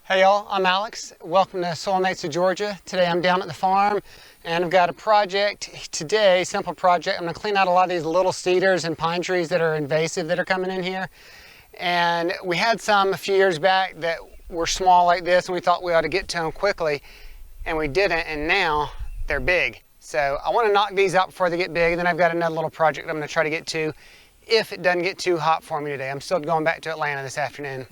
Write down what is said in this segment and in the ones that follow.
Hey y'all, I'm Alex. Welcome to Soil Mates of Georgia. Today I'm down at the farm and I've got a project today, simple project. I'm gonna clean out a lot of these little cedars and pine trees that are invasive that are coming in here. And we had some a few years back that were small like this and we thought we ought to get to them quickly and we didn't, and now they're big. So I wanna knock these out before they get big, and then I've got another little project I'm gonna try to get to if it doesn't get too hot for me today. I'm still going back to Atlanta this afternoon.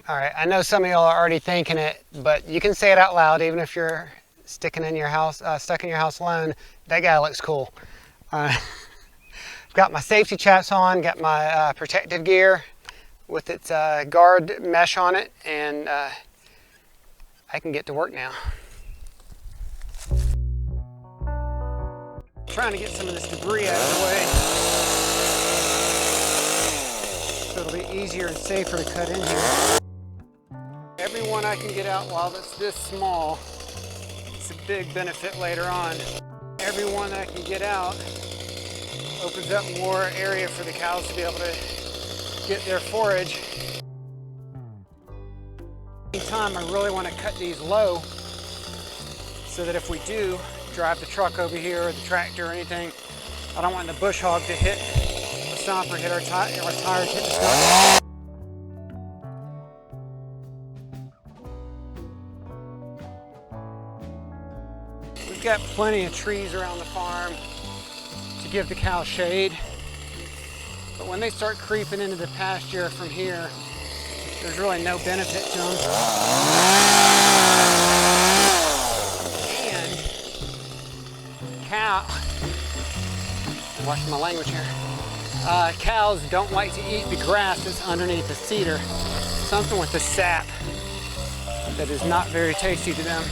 All right, I know some of y'all are already thinking it, but you can say it out loud even if you're stuck in your house alone. That guy looks cool. I've got my safety chaps on, got my protective gear with its guard mesh on it, and I can get to work now. Trying to get some of this debris out of the way so it'll be easier and safer to cut in here. Every one I can get out while it's this small, it's a big benefit later on. Every one I can get out opens up more area for the cows to be able to get their forage. Anytime I really want to cut these low so that if we do drive the truck over here or the tractor or anything, I don't want the bush hog to hit the stump or hit our tires hit the stump. We've got plenty of trees around the farm to give the cows shade, but when they start creeping into the pasture from here, there's really no benefit to them. And watch my language here. Cows don't like to eat the grass that's underneath the cedar. Something with the sap that is not very tasty to them.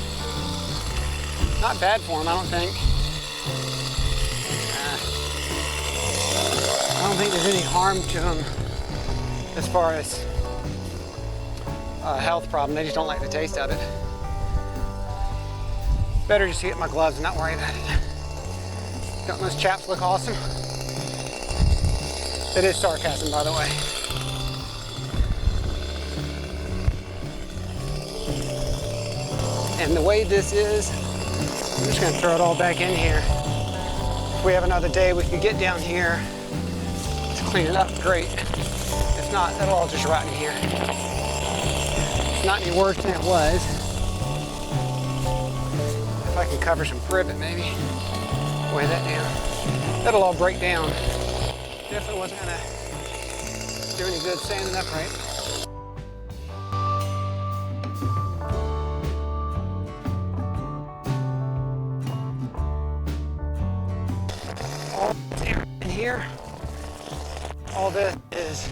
Not bad for them, I don't think. I don't think there's any harm to them as far as a health problem. They just don't like the taste of it. Better just get my gloves and not worry about it. Don't those chaps look awesome? It is sarcasm, by the way. And the way this is, I'm just gonna throw it all back in here. If we have another day we can get down here to clean it up, great. If not, it'll all just rot in here. It's not any worse than it was. If I can cover some privet maybe, weigh that down. That'll all break down. Definitely wasn't gonna do any good standing upright. In here, all this is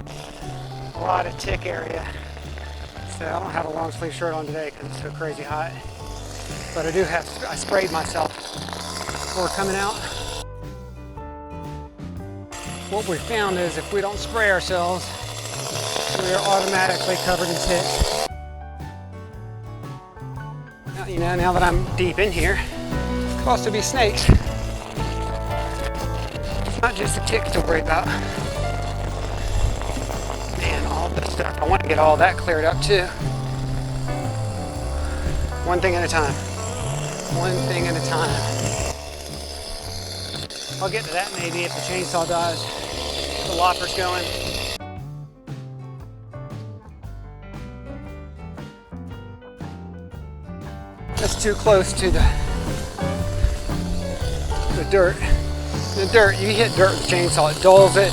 a lot of tick area. So I don't have a long sleeve shirt on today because it's so crazy hot. But I sprayed myself before coming out. What we found is if we don't spray ourselves, we are automatically covered in ticks. Now, now that I'm deep in here, it could also be snakes. Not just the ticks to worry about. Man, all this stuff. I want to get all that cleared up too. One thing at a time. One thing at a time. I'll get to that maybe if the chainsaw dies. The lopper's going. That's too close to the dirt. The dirt, you hit dirt with a chainsaw, it dulls it.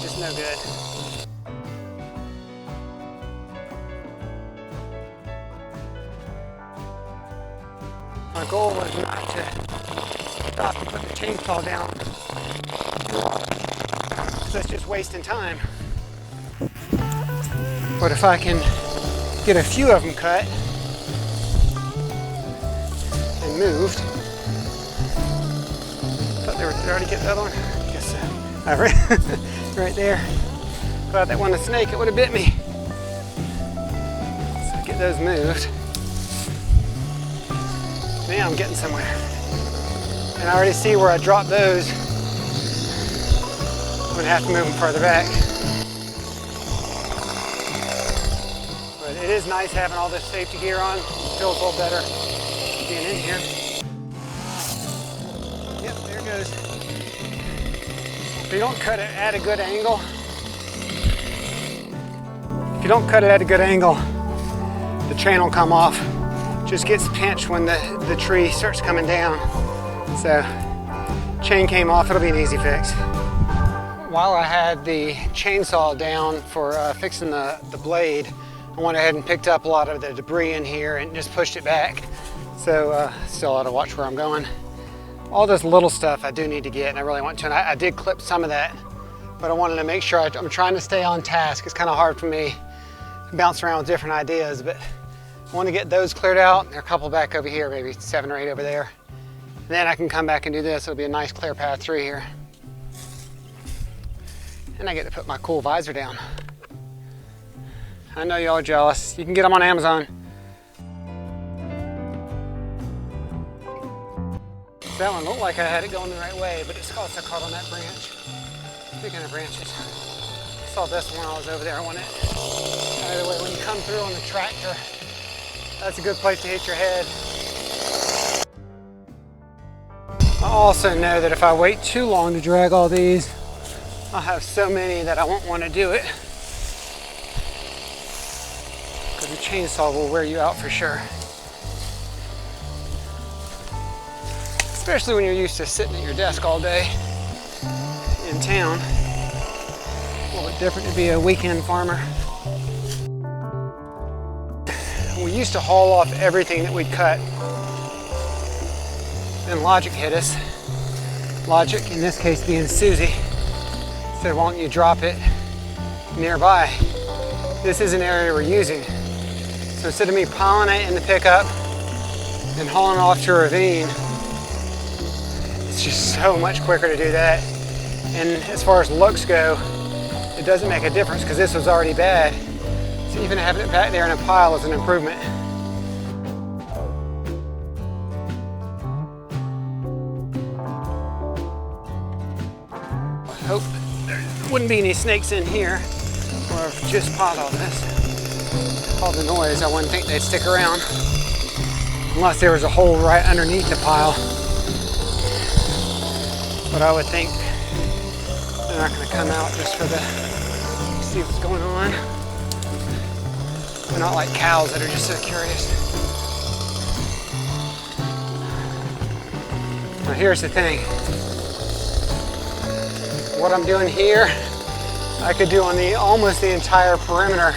Just no good. My goal was not to stop and put the chainsaw down. So it's just wasting time. But if I can get a few of them cut and moved, did I already get the other one? I guess so. Right there. Glad that wasn't a snake, it would have bit me. So get those moved. Man, I'm getting somewhere. And I already see where I dropped those. I'm gonna have to move them further back. But it is nice having all this safety gear on. It feels a little better being in here. Yep, there it goes. If you don't cut it at a good angle, the chain will come off. Just gets pinched when the tree starts coming down. So, chain came off, it'll be an easy fix. While I had the chainsaw down for fixing the blade, I went ahead and picked up a lot of the debris in here and just pushed it back. So, still ought to watch where I'm going. All this little stuff I do need to get, and I really want to, and I did clip some of that, but I wanted to make sure I'm trying to stay on task. It's kind of hard for me to bounce around with different ideas, but I want to get those cleared out. There are a couple back over here, maybe 7 or 8 over there. And then I can come back and do this. It'll be a nice clear path through here. And I get to put my cool visor down. I know y'all are jealous. You can get them on Amazon. That one looked like I had it going the right way, but it's also caught on that branch. Speaking of branches, I saw this one while I was over there. I want it out of the way. When you come through on the tractor, that's a good place to hit your head. I also know that if I wait too long to drag all these, I'll have so many that I won't want to do it. Because the chainsaw will wear you out for sure. Especially when you're used to sitting at your desk all day in town. A little bit different to be a weekend farmer. We used to haul off everything that we'd cut. Then Logic hit us. Logic, in this case being Susie, said, why don't you drop it nearby? This is an area we're using. So instead of me piling it in the pickup and hauling it off to a ravine, it's just so much quicker to do that. And as far as looks go, it doesn't make a difference because this was already bad. So even having it back there in a pile is an improvement. I hope there wouldn't be any snakes in here, or I've just piled all this. All the noise, I wouldn't think they'd stick around unless there was a hole right underneath the pile. But I would think they're not going to come out just for the see what's going on. They're not like cows that are just so curious. Now here's the thing. What I'm doing here, I could do on almost the entire perimeter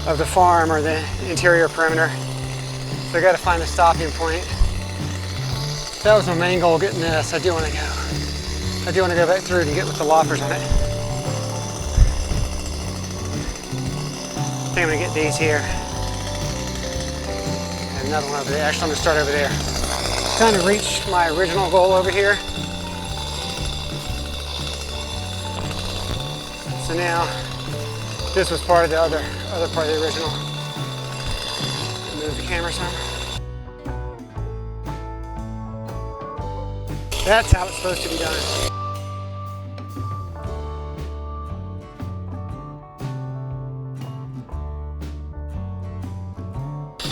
of the farm, or the interior perimeter. So I got to find a stopping point. That was my main goal, getting this. I do want to go back through and get with the loppers on it. I think I'm gonna get these here. And another one over there. Actually, I'm gonna start over there. Kind of reached my original goal over here. So now, this was part of the other part of the original. Move the camera some. That's how it's supposed to be done.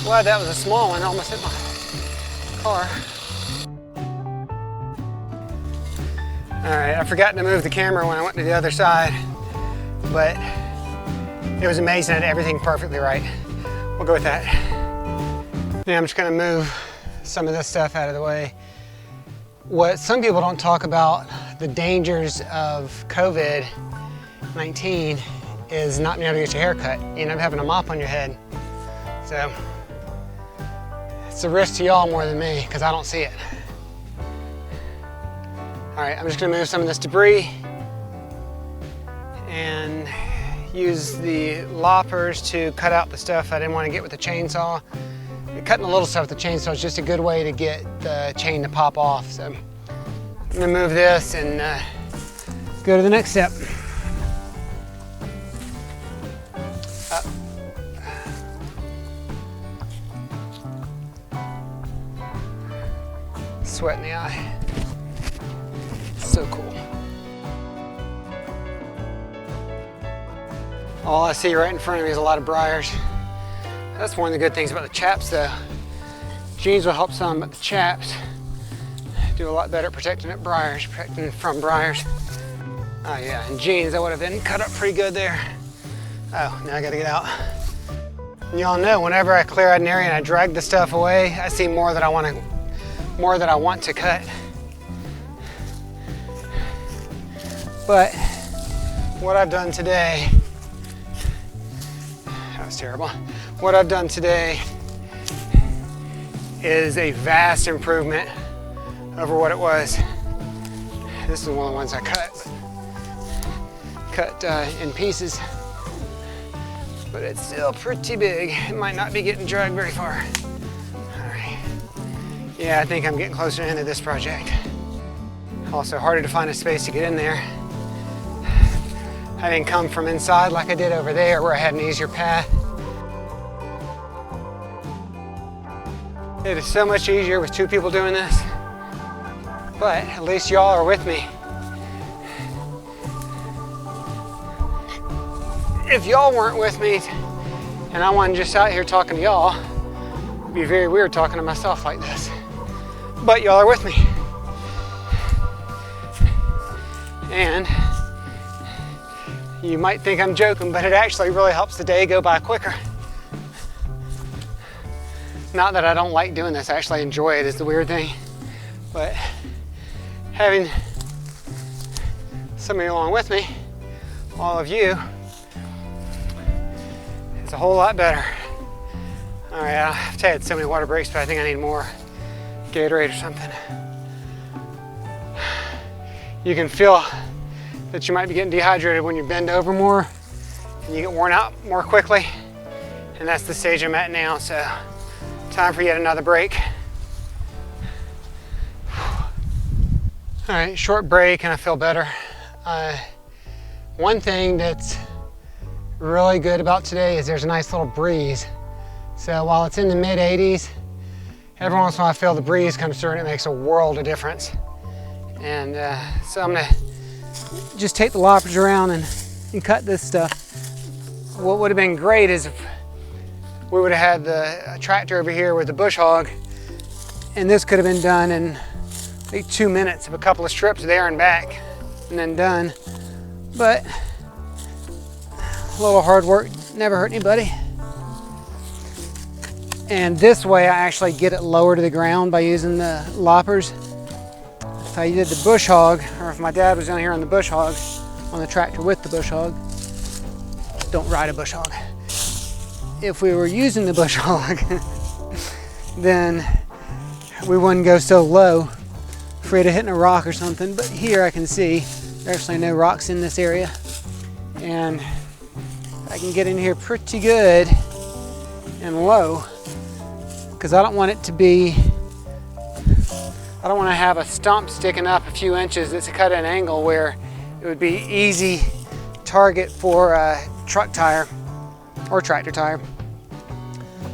Glad that was a small one, almost hit my car. All right, I forgot to move the camera when I went to the other side, but it was amazing. I had everything perfectly right. We'll go with that. Now I'm just gonna move some of this stuff out of the way. What some people don't talk about, the dangers of COVID-19, is not being able to get your hair cut. You end up having a mop on your head. So it's a risk to y'all more than me, because I don't see it. All right, I'm just gonna move some of this debris and use the loppers to cut out the stuff I didn't want to get with the chainsaw. Cutting the little stuff with the chainsaw is just a good way to get the chain to pop off. So I'm gonna move this and go to the next step. Sweat in the eye. So cool. All I see right in front of me is a lot of briars. That's one of the good things about the chaps though. Jeans will help some, but the chaps do a lot better at protecting from briars. Oh yeah, and jeans, that would have been cut up pretty good there. Oh, now I gotta get out. And y'all know, whenever I clear out an area and I drag the stuff away, I see more that I want to cut. But what I've done today, that was terrible. What I've done today is a vast improvement over what it was. This is one of the ones I cut in pieces, but it's still pretty big. It might not be getting dragged very far. All right. Yeah, I think I'm getting closer to the end of this project. Also harder to find a space to get in there. I didn't come from inside like I did over there where I had an easier path. It is so much easier with two people doing this, but at least y'all are with me. If y'all weren't with me and I wasn't just out here talking to y'all, it'd be very weird talking to myself like this. But y'all are with me. And you might think I'm joking, but it actually really helps the day go by quicker. Not that I don't like doing this, I actually enjoy it, is the weird thing. But having somebody along with me, all of you, is a whole lot better. All right, I've had so many water breaks, but I think I need more Gatorade or something. You can feel that you might be getting dehydrated when you bend over more and you get worn out more quickly. And that's the stage I'm at now, so time for yet another break. All right, short break and I feel better. One thing that's really good about today is there's a nice little breeze. So while it's in the mid 80s, every once in a while I feel the breeze comes through and it makes a world of difference. And so I'm gonna just take the loppers around and cut this stuff. What would have been great is if we would have had the tractor over here with the bush hog, and this could have been done in like 2 minutes of a couple of strips there and back and then done. But a little hard work never hurt anybody. And this way I actually get it lower to the ground by using the loppers. If I did the bush hog, or if my dad was down here on the bush hog, on the tractor with the bush hog, don't ride a bush hog. If we were using the bush hog, then we wouldn't go so low, afraid of hitting a rock or something. But here I can see there's actually no rocks in this area, and I can get in here pretty good and low, because I don't want it to be, I don't want to have a stump sticking up a few inches that's cut at an angle where it would be easy target for a truck tire or tractor tire.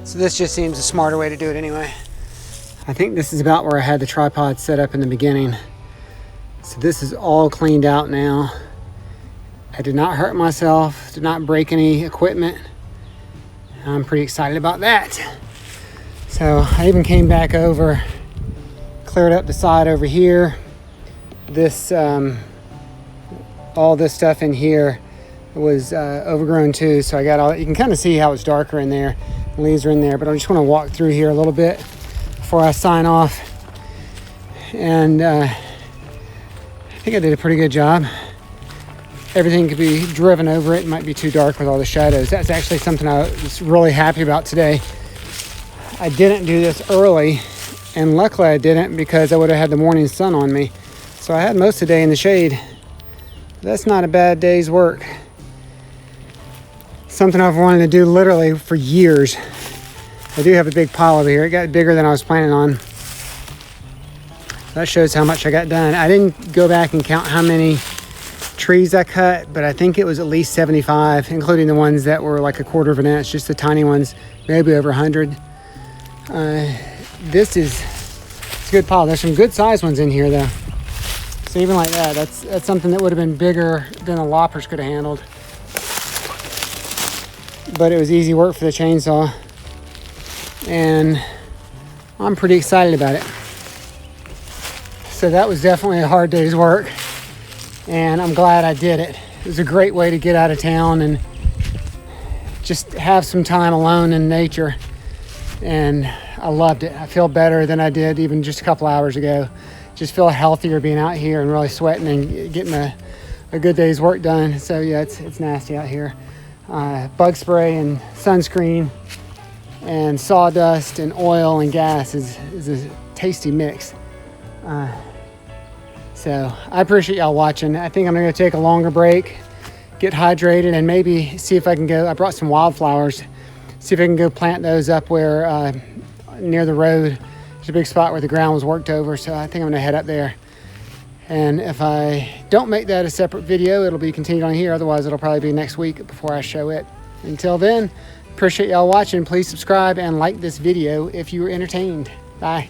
So this just seems a smarter way to do it anyway. I think this is about where I had the tripod set up in the beginning. So this is all cleaned out now. I did not hurt myself, did not break any equipment. I'm pretty excited about that. So I even came back over, cleared up the side over here. This, all this stuff in here was overgrown too. So I got all, you can kind of see how it's darker in there. The leaves are in there, but I just want to walk through here a little bit before I sign off. And I think I did a pretty good job. Everything could be driven over it. It might be too dark with all the shadows. That's actually something I was really happy about today. I didn't do this early, and luckily I didn't, because I would have had the morning sun on me. So I had most of the day in the shade. That's not a bad day's work. Something I've wanted to do literally for years. I do have a big pile over here. It got bigger than I was planning on. That shows how much I got done. I didn't go back and count how many trees I cut, but I think it was at least 75, including the ones that were like a quarter of an inch, just the tiny ones, maybe over 100. This is a good pile. There's some good sized ones in here though. So even like that, that's something that would have been bigger than the loppers could have handled. But it was easy work for the chainsaw. And I'm pretty excited about it. So that was definitely a hard day's work. And I'm glad I did it. It was a great way to get out of town and just have some time alone in nature. And I loved it. I feel better than I did even just a couple hours ago. Just feel healthier being out here and really sweating and getting a good day's work done. So yeah, it's nasty out here. Bug spray and sunscreen and sawdust and oil and gas is a tasty mix. So I appreciate y'all watching. I think I'm gonna go take a longer break, get hydrated, and maybe see if I can go. I brought some wildflowers. See if I can go plant those up where near the road. There's a big spot where the ground was worked over, so I think I'm gonna head up there. And if I don't make that a separate video, it'll be continued on here. Otherwise, it'll probably be next week before I show it. Until then, appreciate y'all watching. Please subscribe and like this video if you were entertained. Bye.